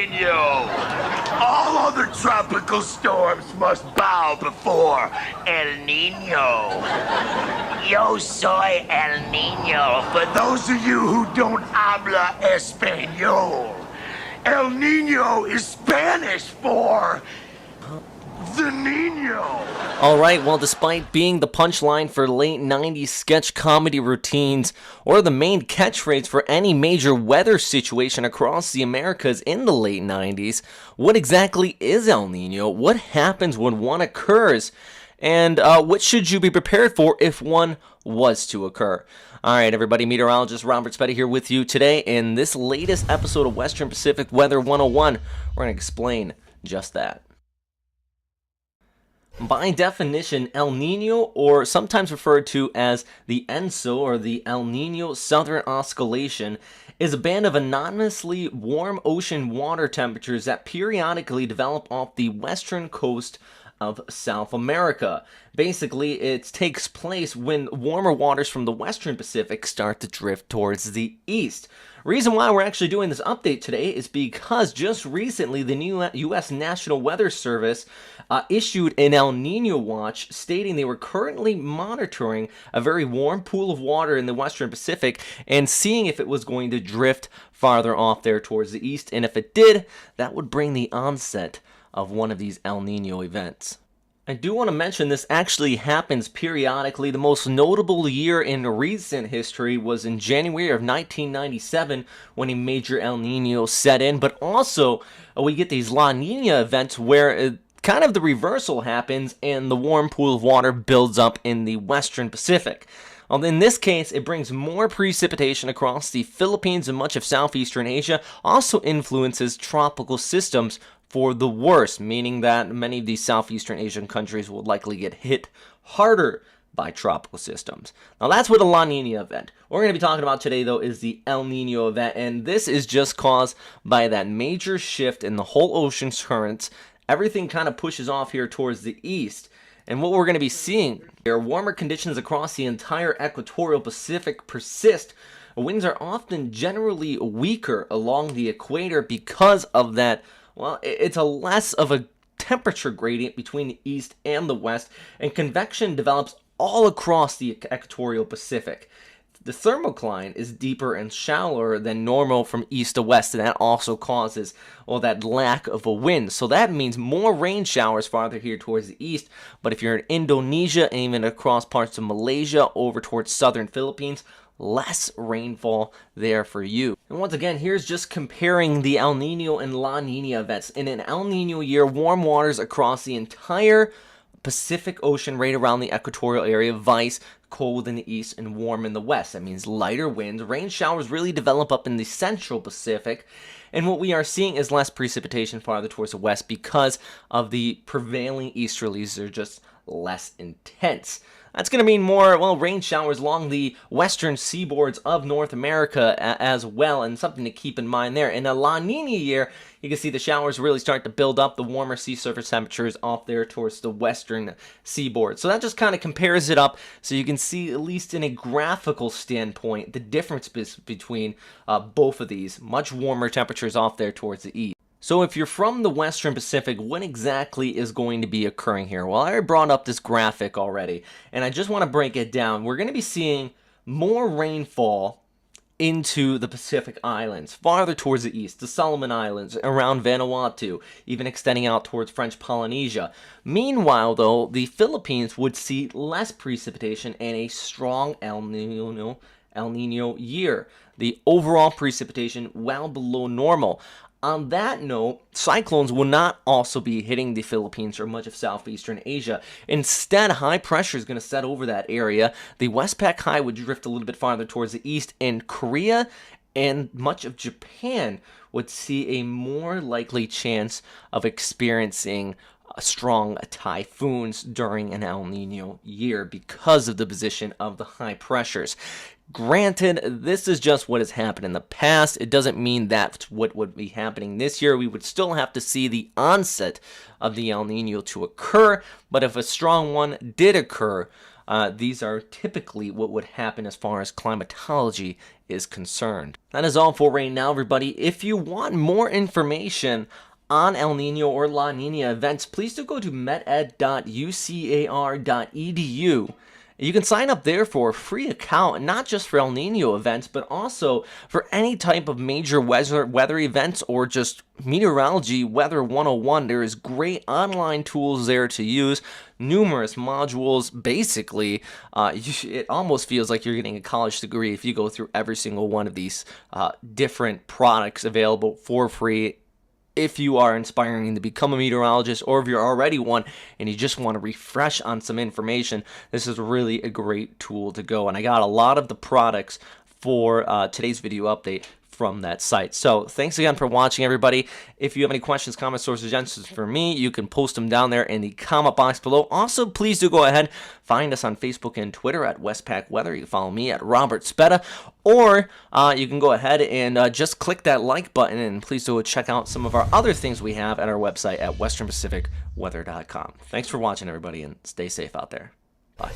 Nino. All other tropical storms must bow before El Nino. Yo soy El Nino. For those of you who don't habla español, El Nino is Spanish for the Nino. Alright, well, despite being the punchline for late 90s sketch comedy routines, or the main catchphrase for any major weather situation across the Americas in the late 90s, what exactly is El Nino? What happens when one occurs? And what should you be prepared for if one was to occur? Alright, everybody, meteorologist Robert Spetty here with you today. In this latest episode of Western Pacific Weather 101, we're going to explain just that. By definition, El Nino, or sometimes referred to as the ENSO, or the El Nino Southern Oscillation, is a band of anonymously warm ocean water temperatures that periodically develop off the western coast of South America. Basically, it takes place when warmer waters from the western Pacific start to drift towards the east. Reason why we're actually doing this update today is because just recently the new U.S. National Weather Service issued an El Nino watch stating they were currently monitoring a very warm pool of water in the western Pacific and seeing if it was going to drift farther off there towards the east, and if it did, that would bring the onset of one of these El Nino events. I do want to mention this actually happens periodically. The most notable year in recent history was in January of 1997 when a major El Nino set in, but also we get these La Nina events where kind of the reversal happens and the warm pool of water builds up in the western Pacific. In this case, it brings more precipitation across the Philippines and much of southeastern Asia, also influences tropical systems for the worse, meaning that many of these southeastern Asian countries will likely get hit harder by tropical systems. Now that's with a La Nina event. What we're going to be talking about today, though, is the El Nino event, and this is just caused by that major shift in the whole ocean's currents. Everything kind of pushes off here towards the east, and what we're going to be seeing here, warmer conditions across the entire equatorial Pacific persist. Winds are often generally weaker along the equator because of that. Well, it's a less of a temperature gradient between the east and the west, and convection develops all across the equatorial Pacific. The thermocline is deeper and shallower than normal from east to west, and that also causes, well, that lack of a wind. So that means more rain showers farther here towards the east, but if you're in Indonesia and even across parts of Malaysia over towards southern Philippines, less rainfall there for you. And once again, here's just comparing the El Nino and La Nina events. In an El Nino year, warm waters across the entire Pacific Ocean right around the equatorial area, vice cold in the east and warm in the west. That means lighter winds. Rain showers really develop up in the central Pacific, and what we are seeing is less precipitation farther towards the west because of the prevailing easterlies. They're just less intense. That's going to mean more, well, rain showers along the western seaboards of North America as well, and something to keep in mind there. In a La Nina year, you can see the showers really start to build up, the warmer sea surface temperatures off there towards the western seaboard. So that just kind of compares it up so you can see, at least in a graphical standpoint, the difference between both of these. Much warmer temperatures off there towards the east. So if you're from the western Pacific, what exactly is going to be occurring here? Well, I already brought up this graphic already, and I just want to break it down. We're going to be seeing more rainfall into the Pacific Islands, farther towards the east, the Solomon Islands, around Vanuatu, even extending out towards French Polynesia. Meanwhile, though, the Philippines would see less precipitation and a strong El Nino year. The overall precipitation well below normal. On that note, cyclones will not also be hitting the Philippines or much of southeastern Asia. Instead, high pressure is going to set over that area. The Westpac high would drift a little bit farther towards the east, and Korea and much of Japan would see a more likely chance of experiencing strong typhoons during an El Nino year because of the position of the high pressures. Granted, this is just what has happened in the past. It doesn't mean that's what would be happening this year. We would still have to see the onset of the El Nino to occur, but if a strong one did occur, these are typically what would happen as far as climatology is concerned. That is all for right now, everybody. If you want more information on El Nino or La Nina events, please do go to meted.ucar.edu. You can sign up there for a free account, not just for El Nino events, but also for any type of major weather events or just meteorology weather 101. There is great online tools there to use, numerous modules. Basically, it almost feels like you're getting a college degree if you go through every single one of these different products available for free. If you are aspiring to become a meteorologist, or if you're already one and you just want to refresh on some information, this is really a great tool to go. And I got a lot of the products for today's video update from that site. So thanks again for watching, everybody. If you have any questions, comments, or suggestions for me, you can post them down there in the comment box below. Also, please do go ahead, find us on Facebook and Twitter at WestPacWeather. You can follow me at Robert Speta, or you can go ahead and just click that like button, and please do check out some of our other things we have at our website at westernpacificweather.com. Thanks for watching, everybody, and stay safe out there. Bye.